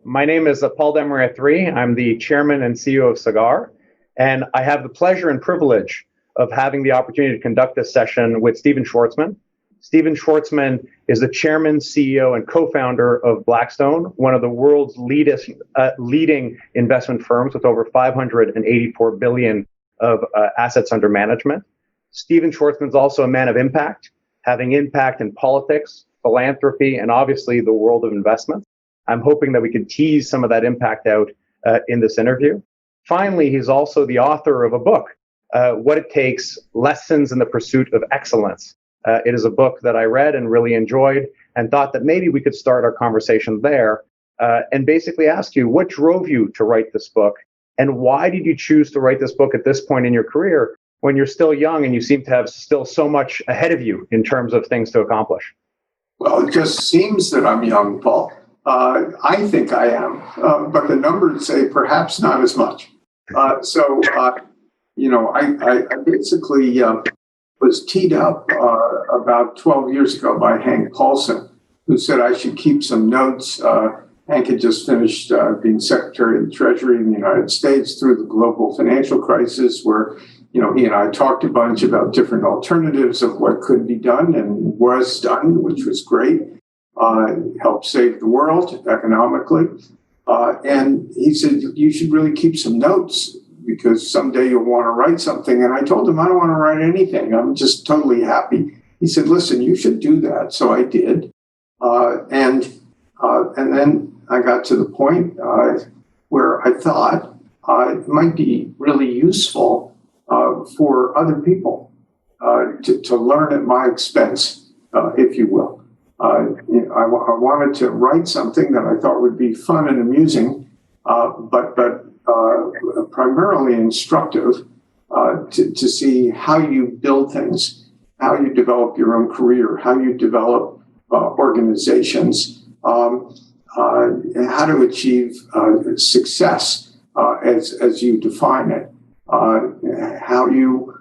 My name is Paul Desmarais III. I'm the chairman and CEO of Sagard, and I have the pleasure and privilege of having the opportunity to conduct this session with Stephen Schwarzman. Stephen Schwarzman is the chairman, CEO, and co-founder of Blackstone, one of the world's leading investment firms with over $584 billion of assets under management. Stephen Schwarzman is also a man of impact, having impact in politics, philanthropy, and obviously the world of investment. I'm hoping that we can tease some of that impact out in this interview. Finally, he's also the author of a book, What It Takes, Lessons in the Pursuit of Excellence. It is a book that I read and really enjoyed and thought that maybe we could start our conversation there and basically ask you, what drove you to write this book? And why did you choose to write this book at this point in your career when you're still young and you seem to have still so much ahead of you in terms of things to accomplish? Well, it just seems that I'm young, Paul. I think I am, but the numbers say perhaps not as much. I basically was teed up about 12 years ago by Hank Paulson, who said I should keep some notes. Hank had just finished being Secretary of the Treasury in the United States through the global financial crisis, where he and I talked a bunch about different alternatives of what could be done and was done, which was great. Helped save the world economically. And he said, you should really keep some notes because someday you'll want to write something. And I told him, I don't want to write anything. I'm just totally happy. He said, listen, you should do that. So I did. And then I got to the point where I thought it might be really useful for other people to learn at my expense, if you will. I wanted to write something that I thought would be fun and amusing, but primarily instructive to see how you build things, how you develop your own career, how you develop organizations, and how to achieve success as you define it, how you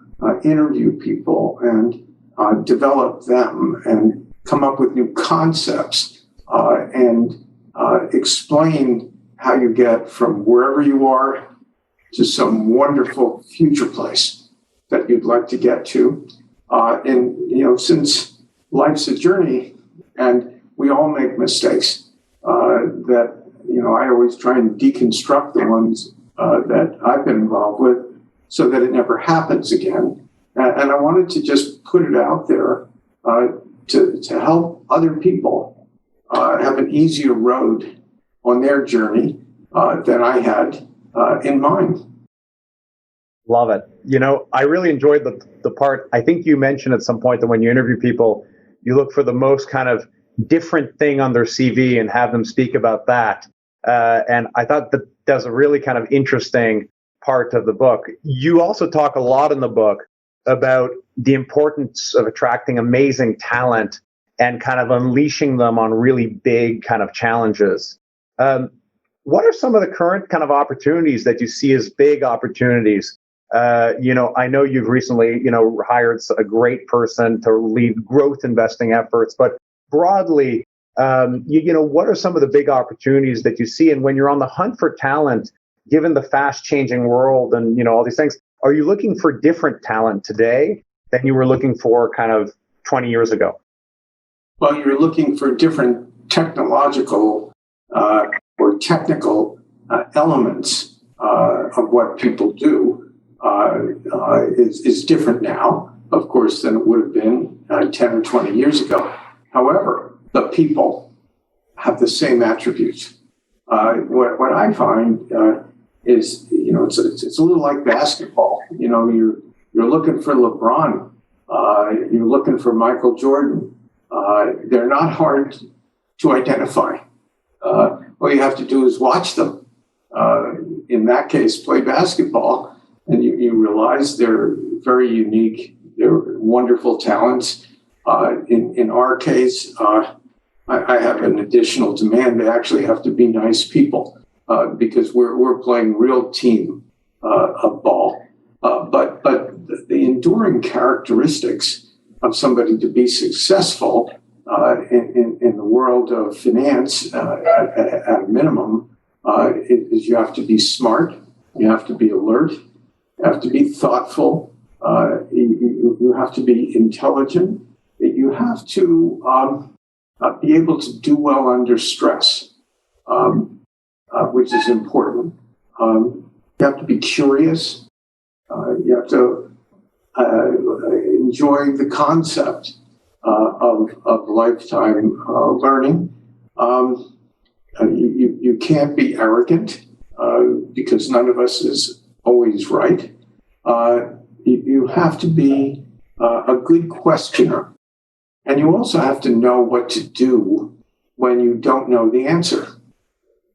interview people and develop them and come up with new concepts and explain how you get from wherever you are to some wonderful future place that you'd like to get to. Since life's a journey and we all make mistakes, I always try and deconstruct the ones that I've been involved with so that it never happens again. And I wanted to just put it out there to help other people have an easier road on their journey than I had in mine. Love it. I really enjoyed the part. I think you mentioned at some point that when you interview people, you look for the most kind of different thing on their CV and have them speak about that. And I thought that's a really kind of interesting part of the book. You also talk a lot in the book about the importance of attracting amazing talent and kind of unleashing them on really big kind of challenges. What are some of the current kind of opportunities that you see as big opportunities? I know you've recently, hired a great person to lead growth investing efforts, but broadly, what are some of the big opportunities that you see? And when you're on the hunt for talent, given the fast changing world and, all these things, are you looking for different talent today than you were looking for kind of 20 years ago? Well, you're looking for different technological or technical elements of what people do is different now, of course, than it would have been 10 or 20 years ago. However, the people have the same attributes. What I find is, it's a little like basketball. You're looking for LeBron. You're looking for Michael Jordan. They're not hard to identify. All you have to do is watch them. In that case, play basketball, and you realize they're very unique. They're wonderful talents. In our case, I have an additional demand. They actually have to be nice people because we're playing real team of ball. But the enduring characteristics of somebody to be successful in the world of finance at a minimum is you have to be smart, you have to be alert, you have to be thoughtful, you have to be intelligent, you have to be able to do well under stress, which is important. You have to be curious. You have to enjoy the concept of lifetime learning. You can't be arrogant because none of us is always right. You have to be a good questioner. And you also have to know what to do when you don't know the answer.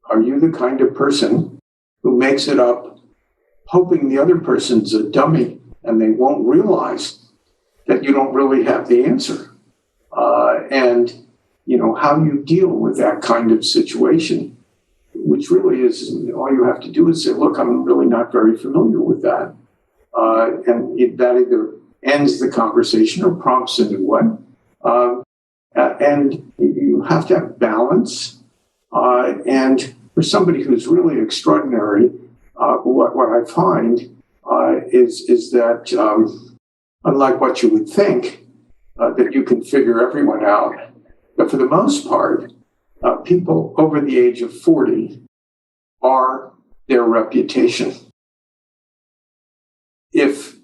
Are you the kind of person who makes it up hoping the other person's a dummy and they won't realize that you don't really have the answer? And, how you deal with that kind of situation, which really is, all you have to do is say, look, I'm really not very familiar with that. And that either ends the conversation or prompts a new one. And you have to have balance. And for somebody who's really extraordinary, what I find is that unlike what you would think, that you can figure everyone out, but for the most part, people over the age of 40 are their reputation. If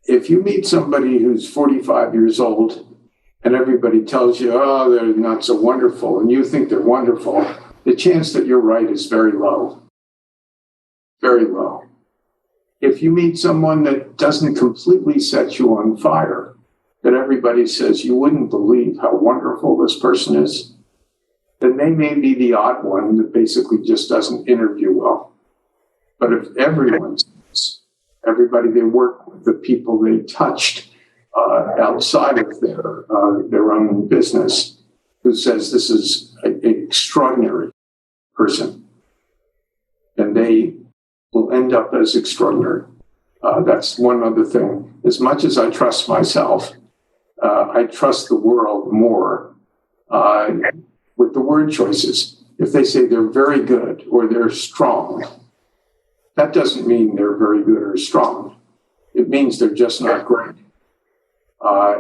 you meet somebody who's 45 years old and everybody tells you, oh, they're not so wonderful, and you think they're wonderful, the chance that you're right is very low. Very low. If you meet someone that doesn't completely set you on fire, that everybody says you wouldn't believe how wonderful this person is, then they may be the odd one that basically just doesn't interview well. But if everyone says, everybody they work with, the people they touched outside of their own business, who says this is an extraordinary person, then they will end up as extraordinary. That's one other thing. As much as I trust myself, I trust the world more with the word choices. If they say they're very good or they're strong, that doesn't mean they're very good or strong. It means they're just not great.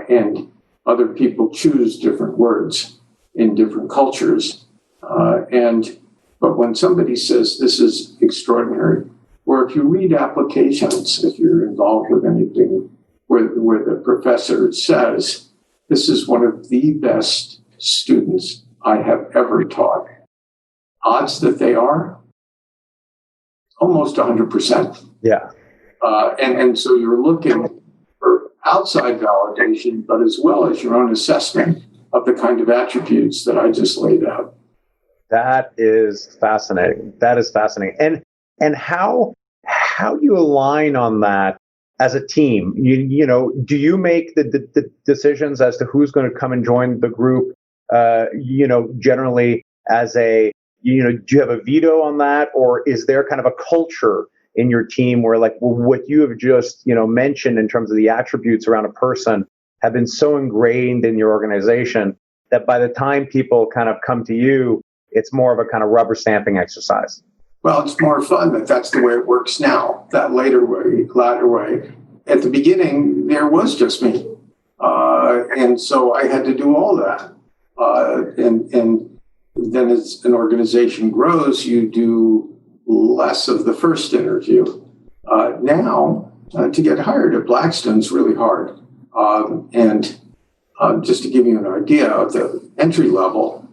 And other people choose different words in different cultures. But when somebody says this is extraordinary, or if you read applications, if you're involved with anything where the professor says, this is one of the best students I have ever taught, odds that they are almost 100%. Yeah. And so you're looking for outside validation, but as well as your own assessment of the kind of attributes that I just laid out. That is fascinating. That is fascinating. And how you align on that as a team? Do you make the decisions as to who's going to come and join the group? Generally as do you have a veto on that, or is there kind of a culture in your team where, like, what you have just mentioned in terms of the attributes around a person have been so ingrained in your organization that by the time people kind of come to you, it's more of a kind of rubber stamping exercise? Well, it's more fun that's the way it works now, that latter way. At the beginning, there was just me. And so I had to do all that. And then as an organization grows, you do less of the first interview. Now, to get hired at Blackstone is really hard. And just to give you an idea of the entry level,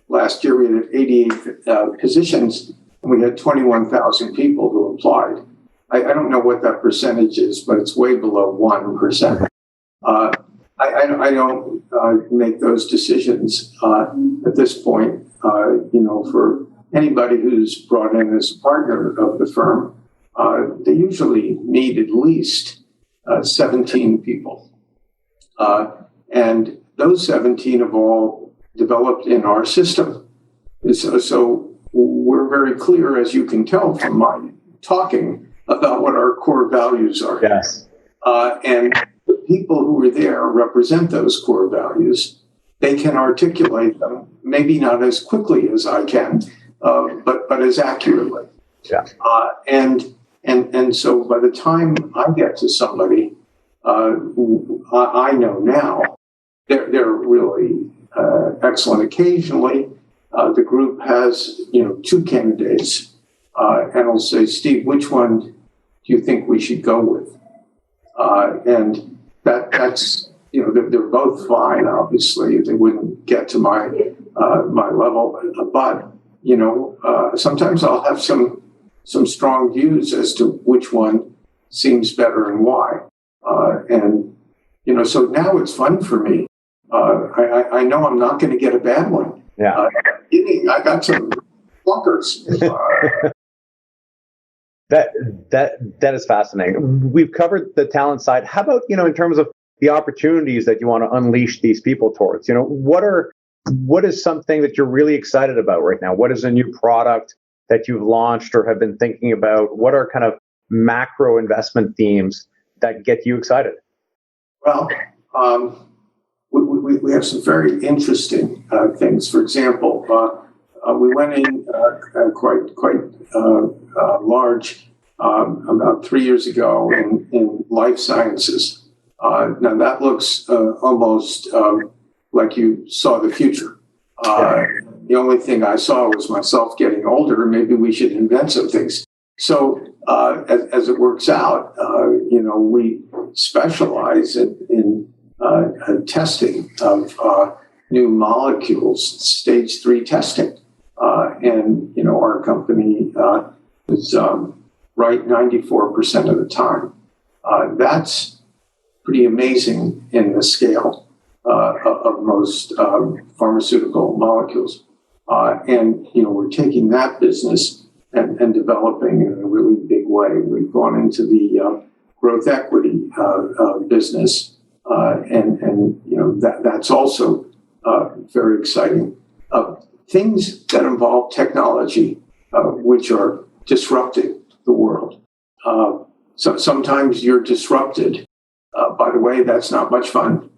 last year we had 88 positions, and we had 21,000 people who applied. I don't know what that percentage is, but it's way below 1%. I don't make those decisions at this point. For anybody who's brought in as a partner of the firm, they usually meet at least 17 people. And those 17 have all developed in our system. So we're very clear, as you can tell from my talking, about what our core values are. Yes. And the people who are there represent those core values. They can articulate them, maybe not as quickly as I can, but as accurately. Yeah. And so by the time I get to somebody who I know now, they're really excellent. Occasionally, the group has two candidates, and I'll say, Steve, which one do you think we should go with? And that's they're both fine. Obviously, they wouldn't get to my level, but sometimes I'll have some strong views as to which one seems better and why. So now it's fun for me. I know I'm not going to get a bad one. Yeah. I got some blockers. That is fascinating. We've covered the talent side. How about, in terms of the opportunities that you want to unleash these people towards? What is something that you're really excited about right now? What is a new product that you've launched or have been thinking about? What are kind of macro investment themes that get you excited? Well, we have some very interesting things. For example, we went in quite large about 3 years ago in life sciences. Now that looks almost like you saw the future. The only thing I saw was myself getting older, and maybe we should invent some things. So as it works out, we specialize in testing of new molecules, stage 3 testing. And our company is right 94% of the time. That's pretty amazing in the scale of most pharmaceutical molecules. And we're taking that business and developing in a really big way. We've gone into the growth equity business, and that's also very exciting. Things that involve technology, which are disrupting the world. So sometimes you're disrupted. By the way, that's not much fun.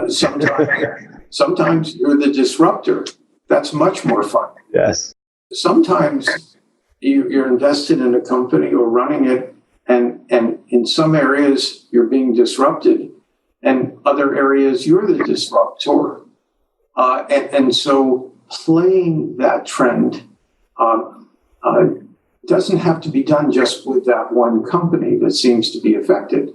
Sometimes you're the disruptor. That's much more fun. Yes. Sometimes you're invested in a company or running it, and in some areas you're being disrupted, and other areas you're the disruptor. And so playing that trend doesn't have to be done just with that one company that seems to be affected.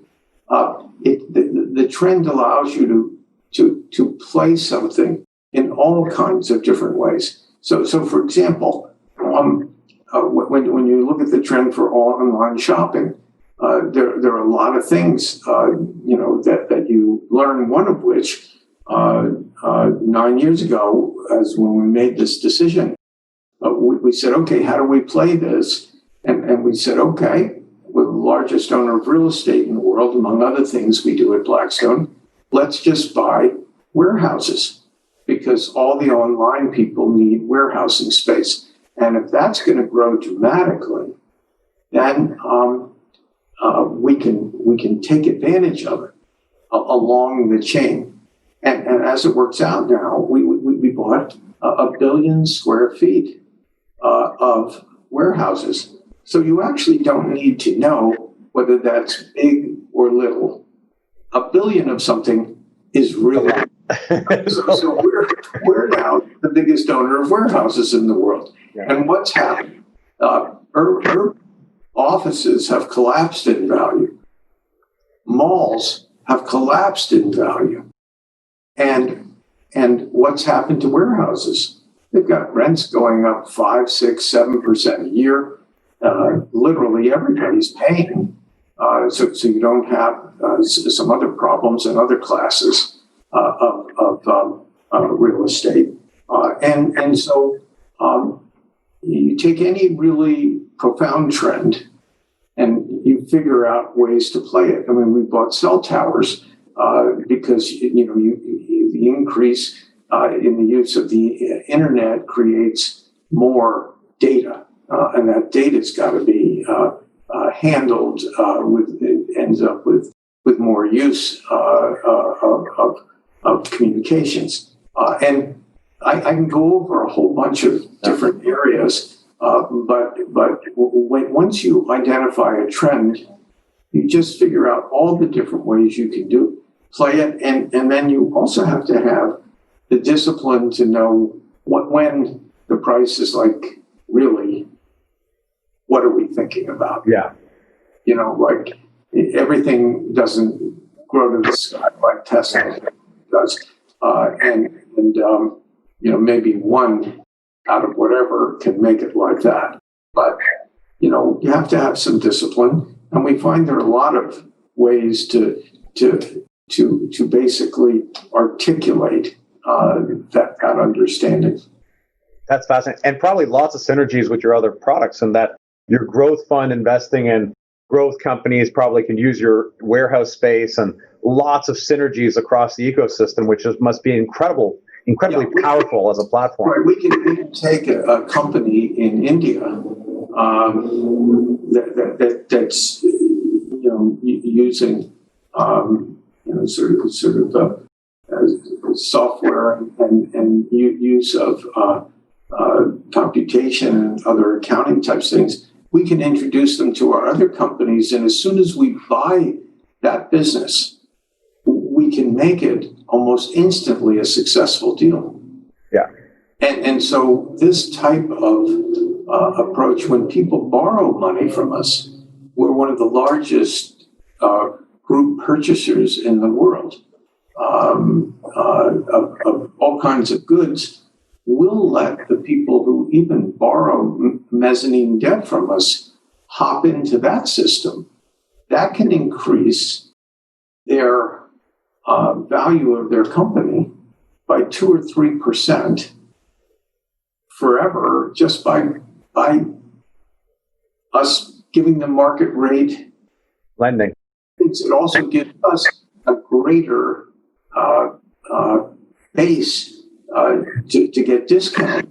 The trend allows you to play something in all kinds of different ways. So for example, when you look at the trend for online shopping, there are a lot of things that you learn. One of which 9 years ago, as when we made this decision, we said, okay, how do we play this? And we said, okay, we're the largest owner of real estate in the world, among other things we do at Blackstone. Let's just buy warehouses, because all the online people need warehousing space. And if that's going to grow dramatically, then we can take advantage of it along the chain. And as it works out now, we bought 1 billion square feet of warehouses. So you actually don't need to know whether that's big or little. 1 billion of something is really so we're now the biggest owner of warehouses in the world. Yeah. And what's happened? Urban offices have collapsed in value. Malls have collapsed in value. And what's happened to warehouses? They've got rents going up 5%, 6%, 7% a year. Literally everybody's paying. So you don't have some other problems in other classes of real estate. And so you take any really profound trend and you figure out ways to play it. I mean, we bought cell towers because the increase in the use of the internet creates more data, and that data's got to be handled it ends up with more use of communications, and I can go over a whole bunch of different areas, once you identify a trend, you just figure out all the different ways you can play it, and then you also have to have the discipline to know when the price is like, really, what are we thinking about? Yeah. Like everything doesn't grow to the sky like Tesla does, maybe one out of whatever can make it like that. But you have to have some discipline, and we find there are a lot of ways to basically articulate that understanding. That's fascinating, and probably lots of synergies with your other products, and that your growth fund investing in growth companies probably can use your warehouse space, and lots of synergies across the ecosystem, which must be incredibly powerful as a platform. Right, we can take a company in India that's using software and use of computation and other accounting types things. We can introduce them to our other companies, and as soon as we buy that business, we can make it almost instantly a successful deal. Yeah. And so this type of approach, when people borrow money from us, we're one of the largest group purchasers in the world of all kinds of goods. We'll let the people who even borrow mezzanine debt from us hop into that system. That can increase their value of their company by 2 or 3% forever, just by us giving them market rate lending. It also gives us a greater base to get discount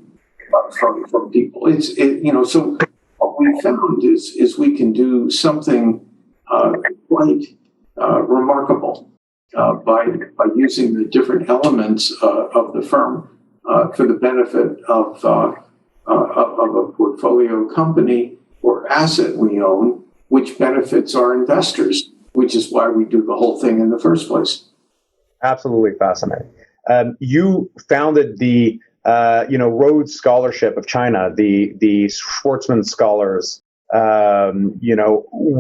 from people. So what we found is we can do something quite remarkable by using the different elements of the firm for the benefit of a portfolio company or asset we own, which benefits our investors, which is why we do the whole thing in the first place. Absolutely fascinating. You founded the Rhodes Scholarship of China, the Schwarzman Scholars. You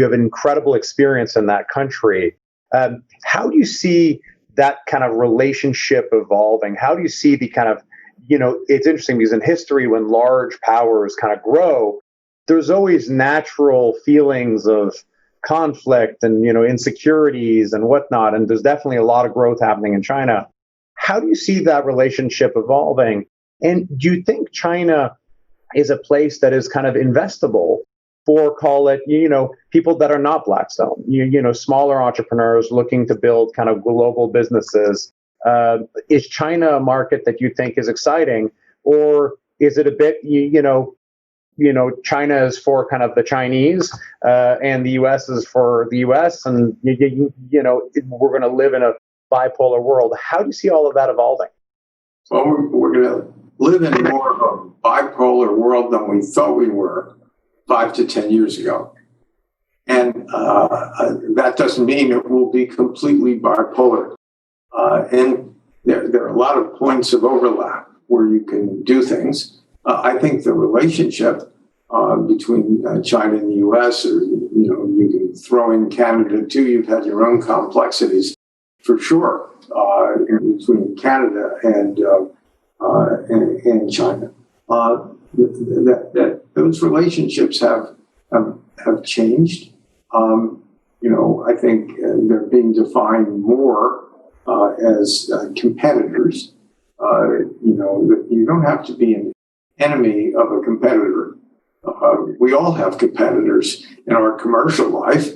have an incredible experience in that country. How do you see that kind of relationship evolving? How do you see the kind of, it's interesting because in history, when large powers kind of grow, there's always natural feelings of conflict and, insecurities and whatnot. And there's definitely a lot of growth happening in China. How do you see that relationship evolving? And do you think China is a place that is kind of investable for, call it, people that are not Blackstone, smaller entrepreneurs looking to build kind of global businesses? Is China a market that you think is exciting, or is it a bit, China is for kind of the Chinese, and the U.S. is for the U.S., and we're going to live in a bipolar world? How do you see all of that evolving? Well, we're going to live in more of a bipolar world than we thought we were 5 to 10 years ago. And that doesn't mean it will be completely bipolar. And there are a lot of points of overlap where you can do things. I think the relationship between China and the U.S., or you can throw in Canada too. You've had your own complexities for sure between Canada and China. Those relationships have changed. I think they're being defined more as competitors. You don't have to be an enemy of a competitor. We all have competitors in our commercial life.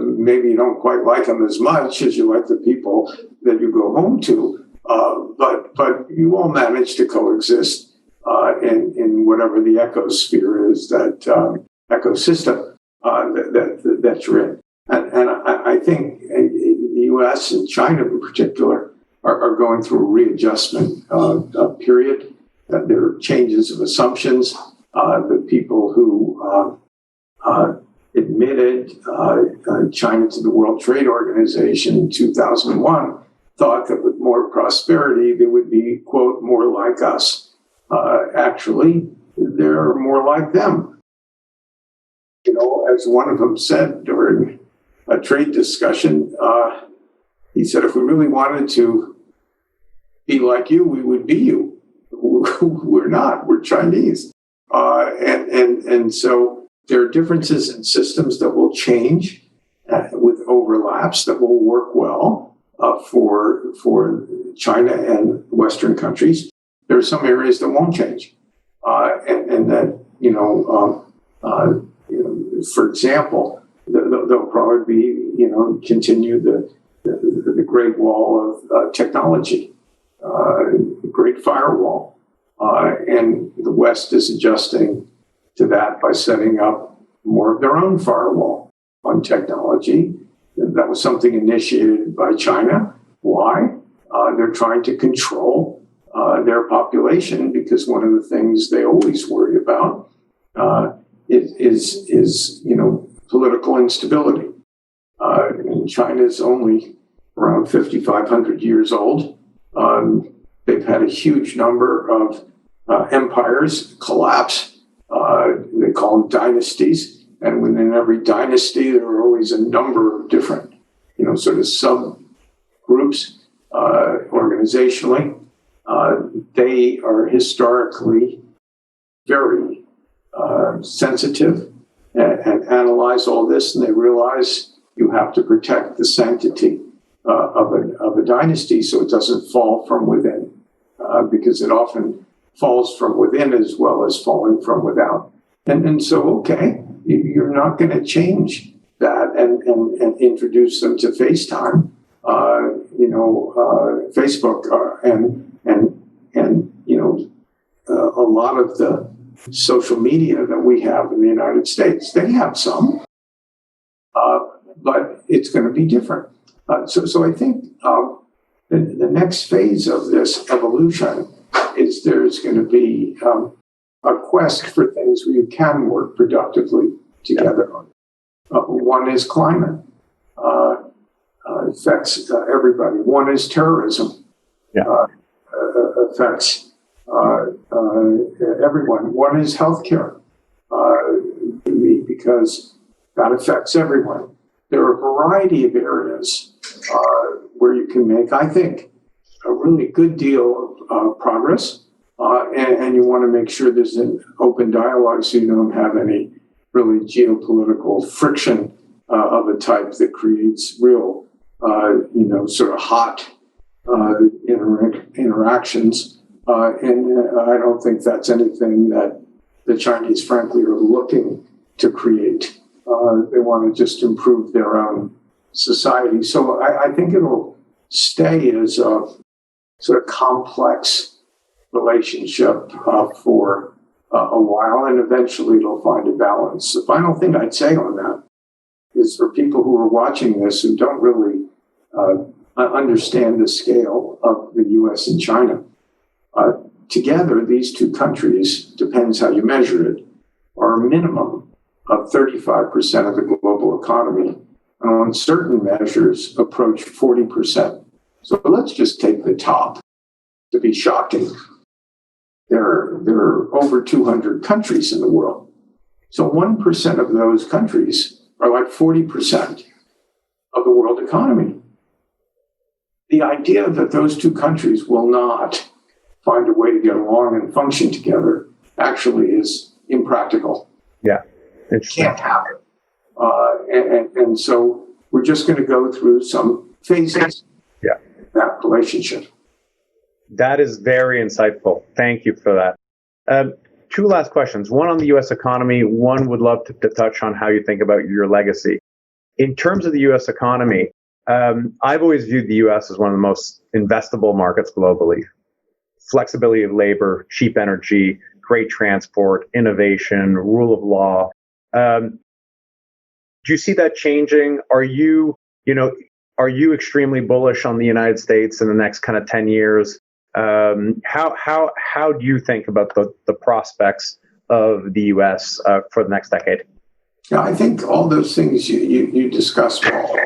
Maybe you don't quite like them as much as you like the people that you go home to, but you all manage to coexist in whatever the ecosphere is, that ecosystem that you're in. And I think the U.S. and China in particular are going through a readjustment period. There are changes of assumptions. The people who admitted China to the World Trade Organization in 2001 thought that with more prosperity, they would be, quote, more like us. Actually, they're more like them. You know, as one of them said during a trade discussion, he said, if we really wanted to be like you, we would be you. We're not. We're Chinese. And so there are differences in systems that will change with overlaps that will work well for China and Western countries. There are some areas that won't change. And that, for example, there'll probably be, continue the Great Wall of technology, the Great Firewall. And the West is adjusting to that by setting up more of their own firewall on technology. That was something initiated by China. Why? They're trying to control their population, because one of the things they always worry about is political instability. And China is only around 5,500 years old. They've had a huge number of empires collapse. They call them dynasties. And within every dynasty, there are always a number of different, sort of subgroups organizationally. They are historically very sensitive and analyze all this, and they realize you have to protect the sanctity of a dynasty so it doesn't fall from within, because it often falls from within as well as falling from without. And so, okay, you're not going to change that and introduce them to FaceTime, Facebook, and a lot of the social media that we have in the United States. They have some, but it's going to be different. So I think the next phase of this evolution is there's going to be a quest for things where you can work productively together. One is climate. Affects everybody. One is terrorism. Affects everyone. One is healthcare, because that affects everyone. There are a variety of areas where you can make, I think, a really good deal of progress, and you want to make sure there's an open dialogue so you don't have any really geopolitical friction of a type that creates real, sort of hot interactions. And I don't think that's anything that the Chinese, frankly, are looking to create. They want to just improve their own society. So I think it'll stay as a sort of complex relationship for a while, and eventually it'll find a balance. The final thing I'd say on that is for people who are watching this who don't really understand the scale of the U.S. and China. Together, these two countries, depends how you measure it, are a minimum of 35% of the global economy, and on certain measures approach 40%. So let's just take the top to be shocking. There are over 200 countries in the world. So 1% of those countries are like 40% of the world economy. The idea that those two countries will not find a way to get along and function together actually is impractical. Yeah, it can't happen. And so we're just going to go through some phases in that relationship. That is very insightful. Thank you for that. Two last questions. One on the U.S. economy. One would love to touch on how you think about your legacy. In terms of the U.S. economy, I've always viewed the U.S. as one of the most investable markets globally. Flexibility of labor, cheap energy, great transport, innovation, rule of law. Do you see that changing? Are you, are you extremely bullish on the United States in the next kind of 10 years? How do you think about the prospects of the U.S. For the next decade? Yeah, I think all those things you discussed, Paul,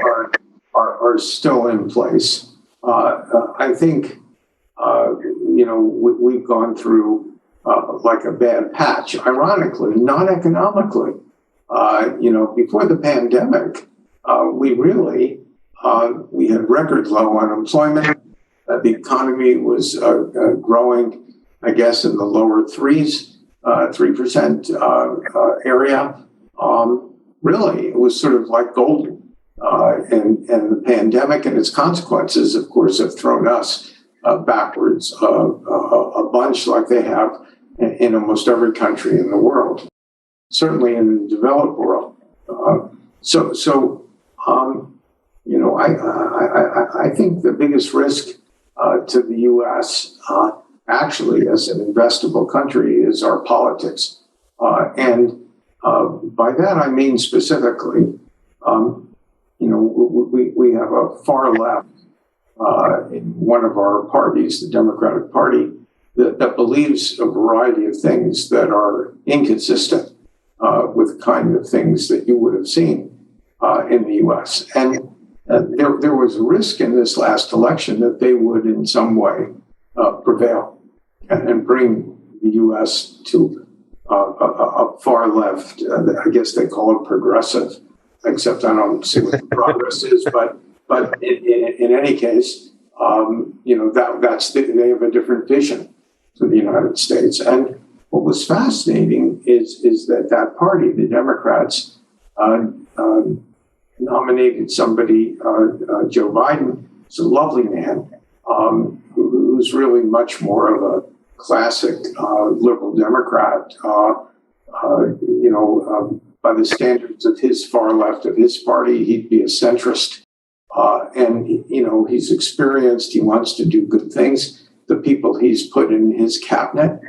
are still in place. I think we've gone through like a bad patch. Ironically, not economically. Before the pandemic, we had record low unemployment. The economy was growing, I guess, in the lower 3% area. Really, it was sort of like golden. And the pandemic and its consequences, of course, have thrown us backwards a bunch, like they have in almost every country in the world, certainly in the developed world. I think the biggest risk to the U.S. Actually, as an investable country, is our politics, and by that I mean specifically, we have a far left in one of our parties, the Democratic Party, that believes a variety of things that are inconsistent with the kind of things that you would have seen in the U.S. And there was a risk in this last election that they would in some way prevail and bring the U.S. to a far left, I guess they call it progressive, except I don't see what the progress is, but in any case, they have a different vision to the United States. And what was fascinating is that party, the Democrats, nominated somebody, Joe Biden, who's a lovely man, who's really much more of a classic liberal Democrat, by the standards of his far left of his party, he'd be a centrist. And he's experienced, he wants to do good things. The people he's put in his cabinet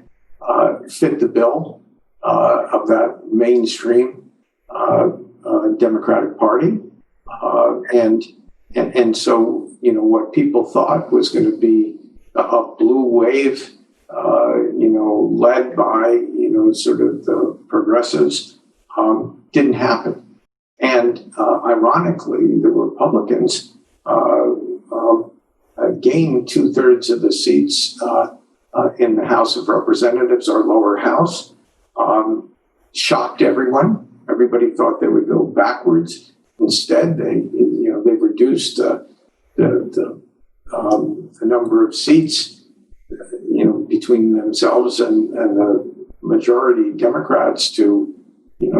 fit the bill of that mainstream Democratic Party. And so, what people thought was going to be a blue wave, led by, sort of the progressives, didn't happen. And ironically, the Republicans gained 2/3 of the seats in the House of Representatives, our lower house. Shocked everyone. Everybody thought they would go backwards. Instead, they reduced the number of seats, between themselves and the majority Democrats to,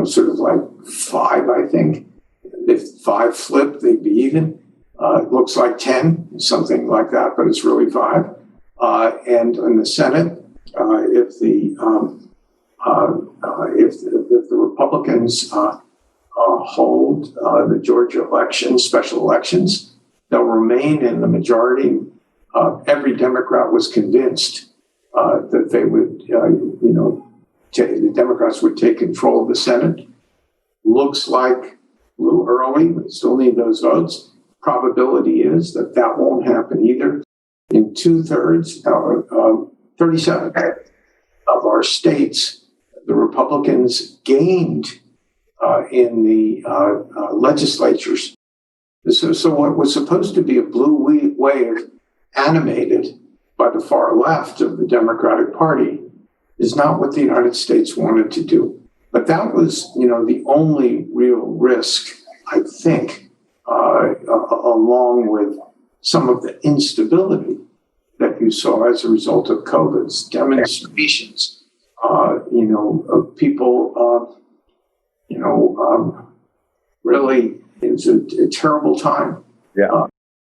sort of like 5, I think. If 5 flipped, they'd be even. It looks like 10, something like that, but it's really 5. And in the Senate, if the Republicans hold the Georgia elections, special elections, they'll remain in the majority. Every Democrat was convinced that they would, the Democrats would take control of the Senate. Looks like a little early. We still need those votes. Probability is that won't happen either. In 2/3, 37 of our states, the Republicans gained in the legislatures. So what was supposed to be a blue wave animated by the far left of the Democratic Party is not what the United States wanted to do. But that was, the only real risk, I think, along with some of the instability that you saw as a result of COVID's demonstrations, of people, really, it's a terrible time in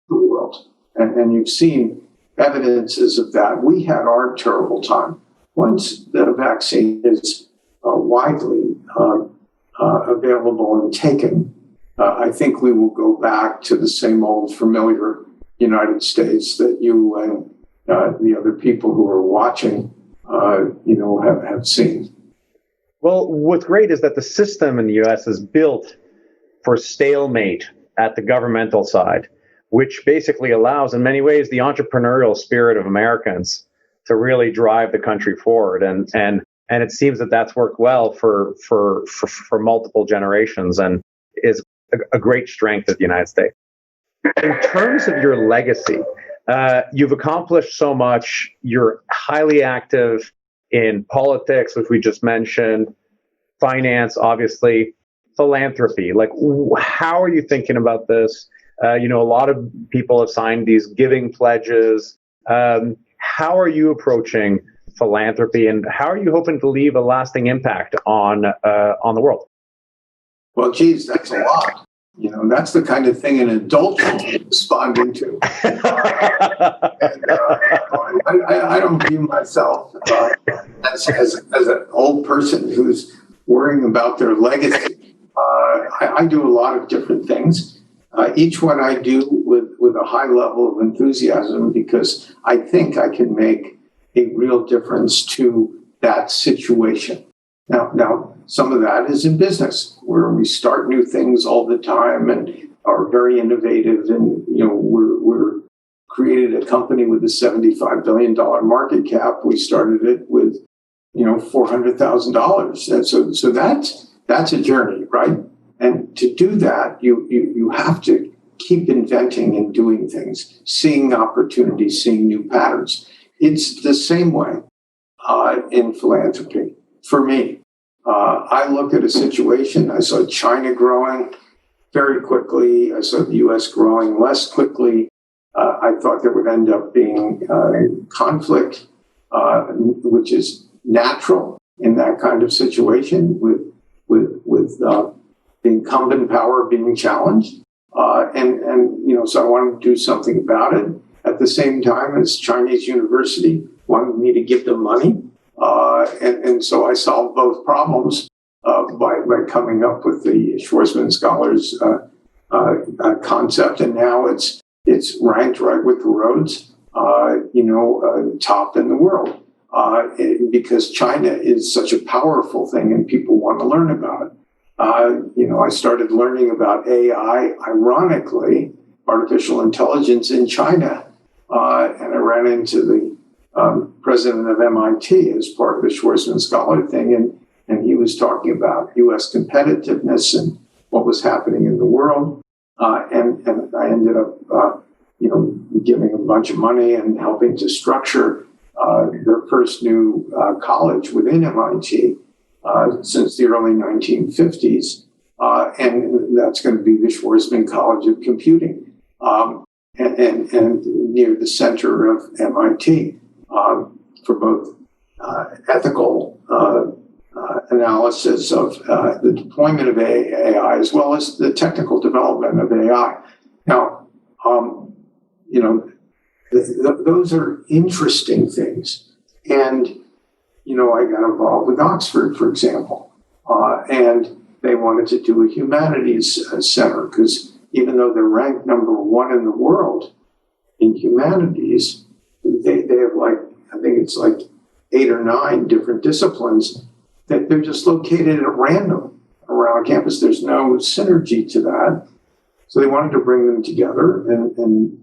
the world. And you've seen evidences of that. We had our terrible time. Once the vaccine is widely available and taken, I think we will go back to the same old familiar United States that you and the other people who are watching, have seen. Well, what's great is that the system in the U.S. is built for stalemate at the governmental side, which basically allows, in many ways, the entrepreneurial spirit of Americans to really drive the country forward. And it seems that that's worked well for multiple generations and is a great strength of the United States. In terms of your legacy, you've accomplished so much. You're highly active in politics, which we just mentioned, finance, obviously, philanthropy. Like, how are you thinking about this? A lot of people have signed these giving pledges. How are you approaching philanthropy, and how are you hoping to leave a lasting impact on the world? Well, geez, that's a lot. That's the kind of thing an adult can respond into. I don't view myself as an old person who's worrying about their legacy. I do a lot of different things. Each one I do with a high level of enthusiasm because I think I can make a real difference to that situation. Now, some of that is in business, where we start new things all the time and are very innovative. And we're created a company with a $75 billion market cap. We started it with $400,000, and so that's a journey, right? And to do that, you have to keep inventing and doing things, seeing opportunities, seeing new patterns. It's the same way in philanthropy. For me, I look at a situation. I saw China growing very quickly. I saw the U.S. growing less quickly. I thought there would end up being conflict, which is natural in that kind of situation, with the incumbent power being challenged. So I wanted to do something about it. At the same time as Chinese university wanted me to give them money. And so I solved both problems by coming up with the Schwarzman Scholars concept. And now it's ranked right with the Rhodes, top in the world. Because China is such a powerful thing and people want to learn about it. I started learning about AI, ironically, artificial intelligence in China. And I ran into the president of MIT as part of the Schwarzman Scholar thing. And he was talking about U.S. competitiveness and what was happening in the world. And I ended up, giving a bunch of money and helping to structure their first new college within MIT since the early 1950s. And that's going to be the Schwarzman College of Computing and near the center of MIT for both ethical analysis of the deployment of AI as well as the technical development of AI. Now, those are interesting things. And, I got involved with Oxford, for example, and they wanted to do a humanities center because even though they're ranked number one in the world in humanities, they have I think it's 8 or 9 different disciplines that they're just located at random around campus. There's no synergy to that. So they wanted to bring them together and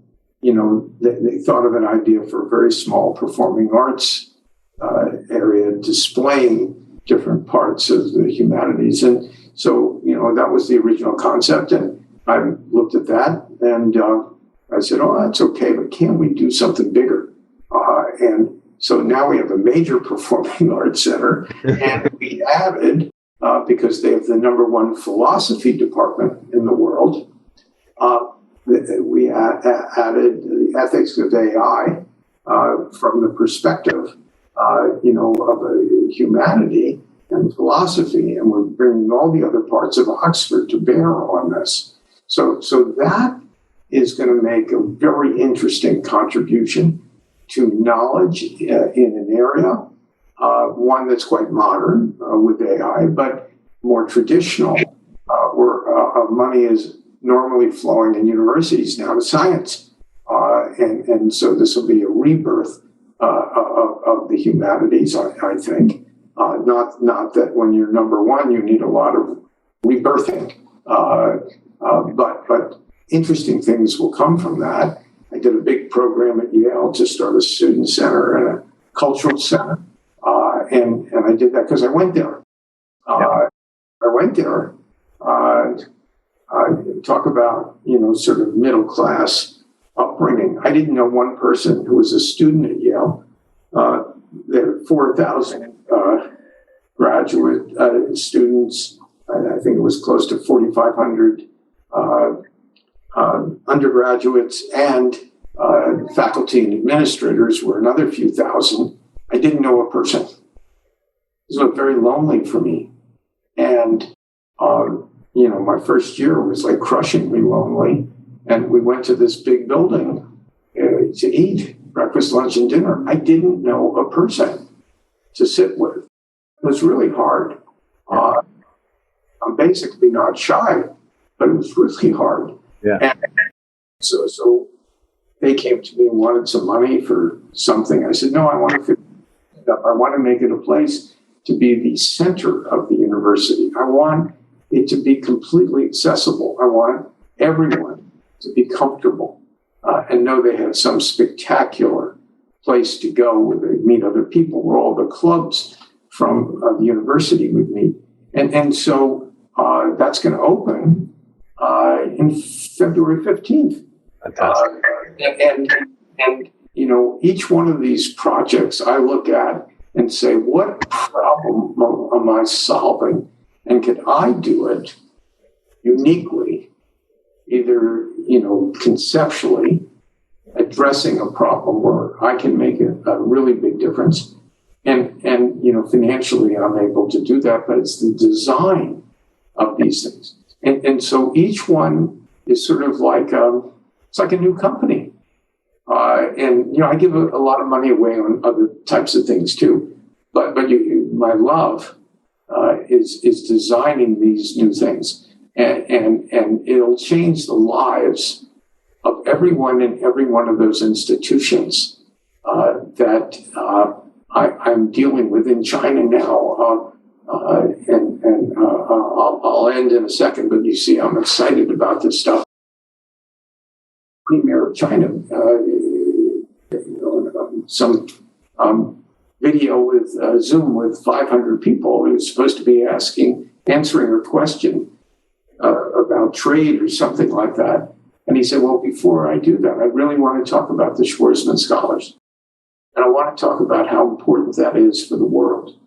they thought of an idea for a very small performing arts area displaying different parts of the humanities. And so, that was the original concept. And I looked at that and I said, oh, that's okay, but can't we do something bigger? And so now we have a major performing arts center. And we added, because they have the number one philosophy department in the world, we added the ethics of AI from the perspective, of humanity and philosophy, and we're bringing all the other parts of Oxford to bear on this. So that is going to make a very interesting contribution to knowledge in an area, one that's quite modern with AI, but more traditional, where money is normally flowing in universities now to science. And so this will be a rebirth of the humanities, I think. Not that when you're number one, you need a lot of rebirthing. But interesting things will come from that. I did a big program at Yale to start a student center and a cultural center. And I did that because I went there. I went there, talk about, sort of middle class upbringing. I didn't know one person who was a student at Yale. There were 4,000 graduate students. I think it was close to 4,500 undergraduates, and faculty and administrators were another few thousand. I didn't know a person. It was very lonely for me. And, my first year was like crushingly lonely. And we went to this big building to eat breakfast, lunch, and dinner. I didn't know a person to sit with. It was really hard. I'm basically not shy, but it was really hard. Yeah. And so they came to me and wanted some money for something. I said, no, I want to make it a place to be the center of the university. I want it to be completely accessible. I want everyone to be comfortable and know they have some spectacular place to go where they meet other people, where all the clubs from the university would meet. And so that's going to open in February 15th. Fantastic. And each one of these projects I look at and say, what problem am I solving? And can I do it uniquely, either, conceptually addressing a problem where I can make a really big difference. And financially I'm able to do that, but it's the design of these things. And so each one is sort of like, it's like a new company. I give a lot of money away on other types of things too. But my love is designing these new things, and it'll change the lives of everyone in every one of those institutions that I'm dealing with in China now. I'll end in a second, but you see, I'm excited about this stuff. Premier of China, some video with Zoom with 500 people. He was supposed to be answering a question about trade or something like that. And he said, well, before I do that, I really want to talk about the Schwarzman scholars. And I want to talk about how important that is for the world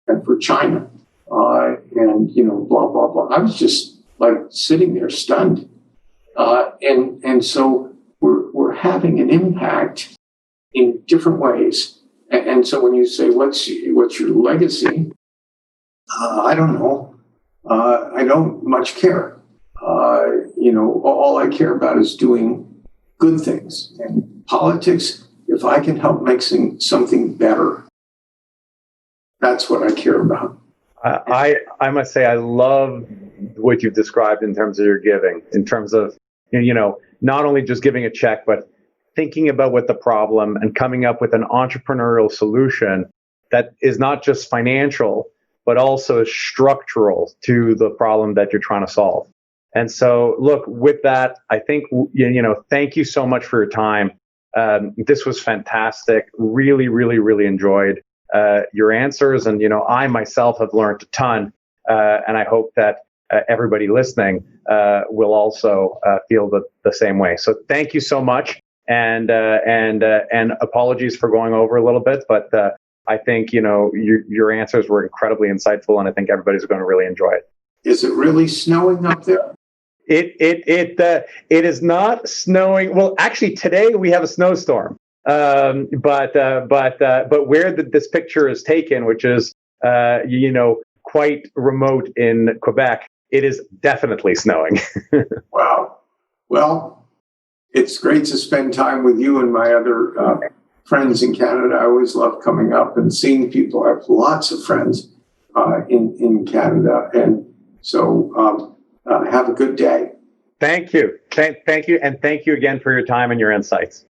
and for China. Blah, blah, blah. I was just like sitting there stunned. And so we're having an impact in different ways. And so when you say, what's your legacy? I don't know. I don't much care. All I care about is doing good things. And politics, if I can help make something better, that's what I care about. I must say, I love what you've described in terms of your giving, in terms of, not only just giving a check, but thinking about what the problem and coming up with an entrepreneurial solution that is not just financial, but also structural to the problem that you're trying to solve. And so, look, with that, I think, thank you so much for your time. This was fantastic. Really, really, really enjoyed your answers. And, I myself have learned a ton. And I hope that everybody listening will also feel the same way. So thank you so much. And apologies for going over a little bit, but I think, your answers were incredibly insightful, and I think everybody's going to really enjoy it. Is it really snowing up there? It is not snowing. Well, actually, today we have a snowstorm. But where this picture is taken, which is quite remote in Quebec, it is definitely snowing. Wow. Well, it's great to spend time with you and my other friends in Canada. I always love coming up and seeing people. I have lots of friends in Canada, and so have a good day. Thank you. Thank you. And thank you again for your time and your insights.